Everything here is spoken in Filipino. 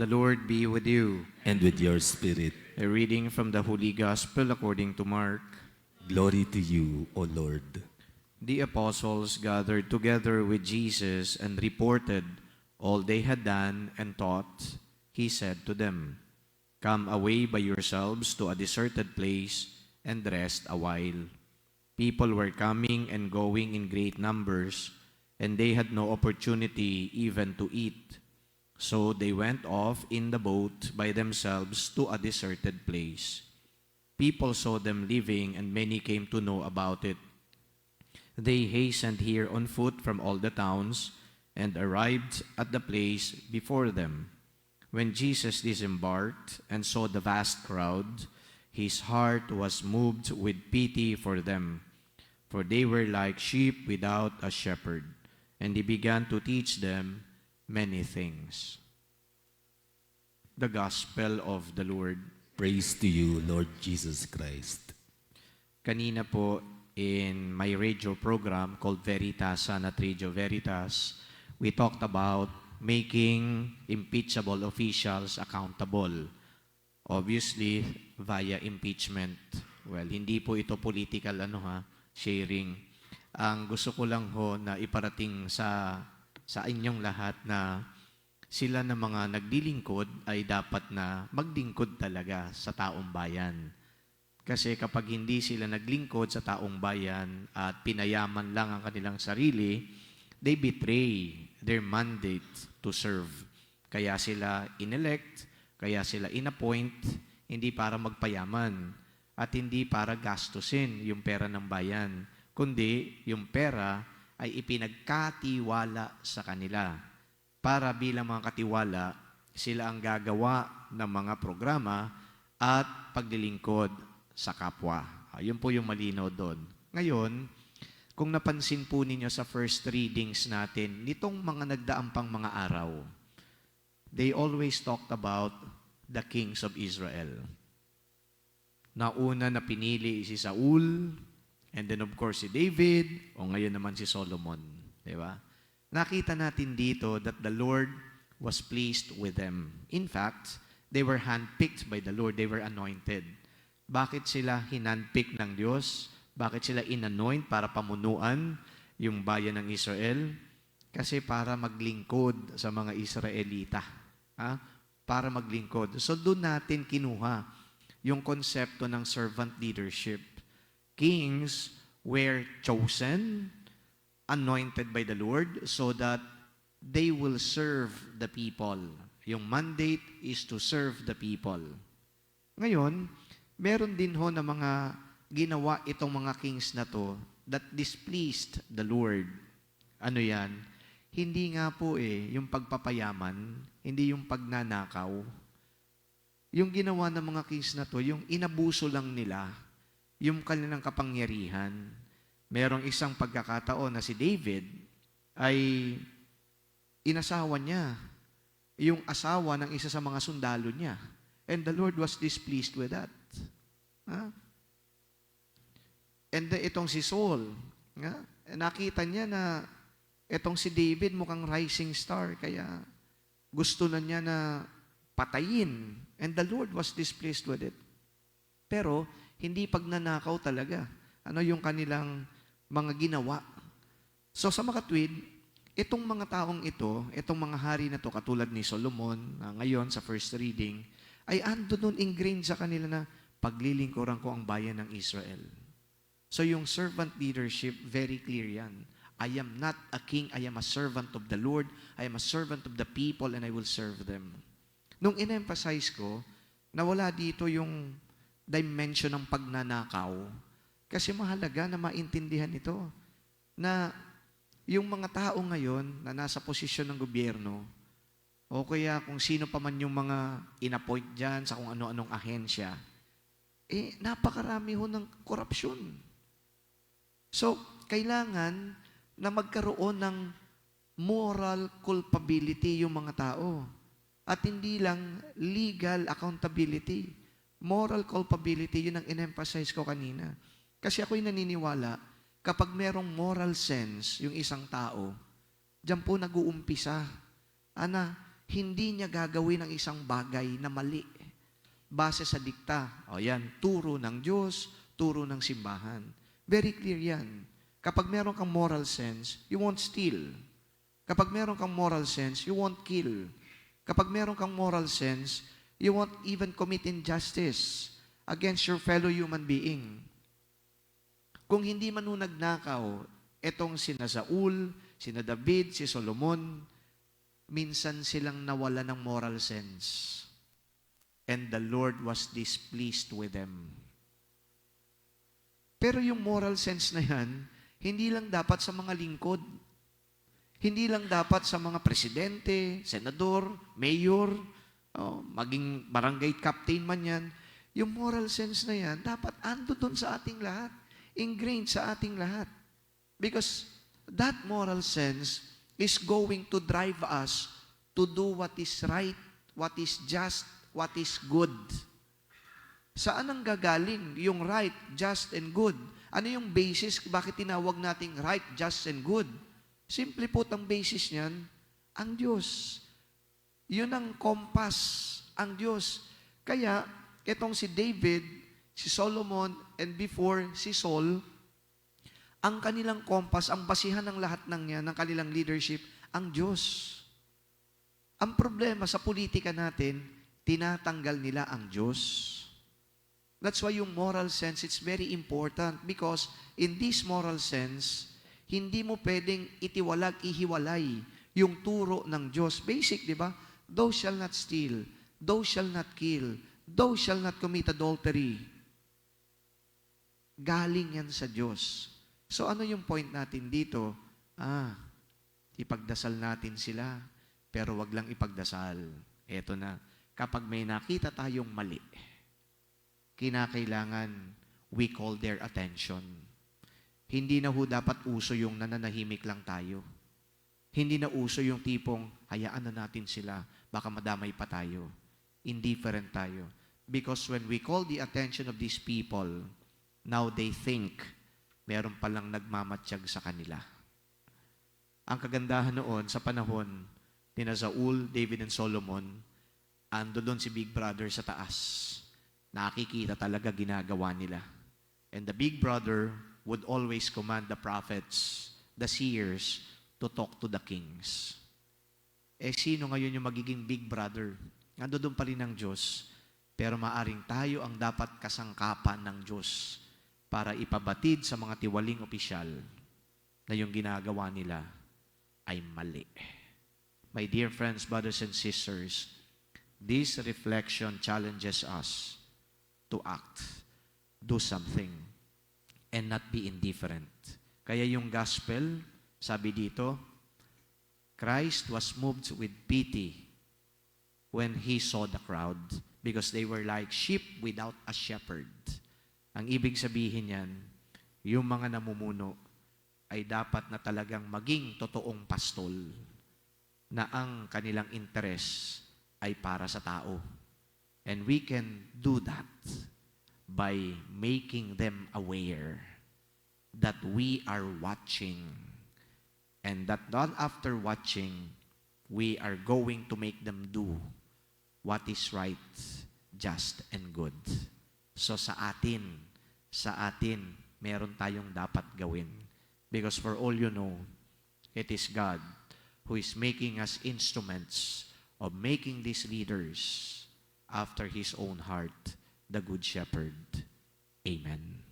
The Lord be with you. And with your spirit. A reading from the Holy Gospel according to Mark. Glory to you, O Lord. The apostles gathered together with Jesus and reported all they had done and taught. He said to them, "Come away by yourselves to a deserted place and rest a while." People were coming and going in great numbers, and they had no opportunity even to eat. So they went off in the boat by themselves to a deserted place. People saw them leaving, and many came to know about it. They hastened here on foot from all the towns and arrived at the place before them. When Jesus disembarked and saw the vast crowd, his heart was moved with pity for them, for they were like sheep without a shepherd, and he began to teach them many things. The Gospel of the Lord. Praise to you, Lord Jesus Christ. Kanina po, in my radio program called Veritas, at Radio Veritas, we talked about making impeachable officials accountable. Obviously, via impeachment. Well, hindi po ito political sharing. Ang gusto ko lang na iparating sa inyong lahat na sila na mga naglilingkod ay dapat na maglingkod talaga sa taong bayan. Kasi kapag hindi sila naglingkod sa taong bayan at pinayaman lang ang kanilang sarili, they betray their mandate to serve. Kaya sila inelect, kaya sila inappoint, hindi para magpayaman at hindi para gastusin yung pera ng bayan, kundi yung pera ay ipinagkatiwala sa kanila. Para bilang mga katiwala, sila ang gagawa ng mga programa at paglilingkod sa kapwa. Yun po yung malinaw doon. Ngayon, kung napansin po ninyo sa first readings natin, nitong mga nagdaang pang mga araw, they always talked about the kings of Israel. Nauna na pinili si Saul, and then of course si David, o ngayon naman si Solomon. Diba? Nakita natin dito that the Lord was pleased with them. In fact, they were handpicked by the Lord. They were anointed. Bakit sila hinandpick ng Diyos? Bakit sila inanoint para pamunuan yung bayan ng Israel? Kasi para maglingkod sa mga Israelita. Para maglingkod. So doon natin kinuha yung konsepto ng servant leadership. Kings were chosen, anointed by the Lord so that they will serve the people. Yung mandate is to serve the people. Ngayon, meron din na mga ginawa itong mga kings na to that displeased the Lord. Ano yan? Hindi nga po yung pagpapayaman, hindi yung pagnanakaw. Yung ginawa ng mga kings na to, yung inabuso lang nila, yung kanilang kapangyarihan. Merong isang pagkakataon na si David ay inasawa niya yung asawa ng isa sa mga sundalo niya. And the Lord was displeased with that. And itong si Saul, nakita niya na itong si David mukhang rising star, kaya gusto na niya na patayin. And the Lord was displeased with it. Pero, hindi pagnanakaw talaga. Ano yung kanilang mga ginawa. So sa makatwid, itong mga taong ito, itong mga hari na to, katulad ni Solomon, ngayon sa first reading, ay ando nun ingrained sa kanila na paglilingkuran ko ang bayan ng Israel. So yung servant leadership, very clear yan. I am not a king, I am a servant of the Lord, I am a servant of the people, and I will serve them. Nung in-emphasize ko, na wala dito yung dimension ng pagnanakaw, kasi mahalaga na maintindihan ito na yung mga tao ngayon na nasa posisyon ng gobyerno o kaya kung sino pa man yung mga inappoint dyan sa kung ano-anong ahensya, napakarami ng korupsyon. So, kailangan na magkaroon ng moral culpability yung mga tao at hindi lang legal accountability. Moral culpability, yun ang in-emphasize ko kanina. Kasi ako'y naniniwala, kapag merong moral sense yung isang tao, diyan po nag-uumpisa. hindi niya gagawin ang isang bagay na mali base sa dikta. O yan, turo ng Diyos, turo ng simbahan. Very clear yan. Kapag meron kang moral sense, you won't steal. Kapag meron kang moral sense, you won't kill. Kapag meron kang moral sense, you won't even commit injustice against your fellow human being. Kung hindi manunagnakaw, etong sina Saul, sina David, si Solomon, minsan silang nawala ng moral sense. And the Lord was displeased with them. Pero yung moral sense na yan, hindi lang dapat sa mga lingkod. Hindi lang dapat sa mga presidente, senador, mayor, maging barangay captain man yan. Yung moral sense na yan, dapat ando doon sa ating lahat. Ingrained sa ating lahat. Because that moral sense is going to drive us to do what is right, what is just, what is good. Saan ang gagaling yung right, just, and good? Ano yung basis bakit tinawag nating right, just, and good? Simple po ang basis niyan, ang Diyos. Yun ang compass, ang Diyos. Kaya, itong si David, si Solomon, and before si Saul, ang kanilang compass, ang basihan ng lahat ng yan, ng kanilang leadership, ang Diyos. Ang problema sa politika natin, tinatanggal nila ang Diyos. That's why yung moral sense, it's very important because in this moral sense, hindi mo pwedeng ihiwalay yung turo ng Diyos. Basic, di ba? Thou shall not steal, thou shall not kill, thou shall not commit adultery. Galing yan sa Diyos. So ano yung point natin dito? Ipagdasal natin sila, pero wag lang ipagdasal. Eto na, kapag may nakita tayong mali, kinakailangan we call their attention. Hindi na ho dapat uso yung nananahimik lang tayo. Hindi na uso yung tipong, hayaan na natin sila, baka madamay pa tayo. Indifferent tayo. Because when we call the attention of these people, now they think, meron palang nagmamatsyag sa kanila. Ang kagandahan noon, sa panahon, ni Saul, David, and Solomon, ando doon si Big Brother sa taas. Nakikita talaga ginagawa nila. And the Big Brother would always command the prophets, the seers, to talk to the kings. Sino ngayon yung magiging Big Brother? Ando doon pa rin ang Diyos, pero maaring tayo ang dapat kasangkapan ng Diyos para ipabatid sa mga tiwaling opisyal na yung ginagawa nila ay mali. My dear friends, brothers and sisters, this reflection challenges us to act, do something, and not be indifferent. Kaya yung gospel, sabi dito, Christ was moved with pity when He saw the crowd because they were like sheep without a shepherd. Ang ibig sabihin yan, yung mga namumuno ay dapat na talagang maging totoong pastol na ang kanilang interes ay para sa tao. And we can do that by making them aware that we are watching and that not after watching, we are going to make them do what is right, just, and good. So sa atin, meron tayong dapat gawin. Because for all you know, it is God who is making us instruments of making these leaders after His own heart, the Good Shepherd. Amen.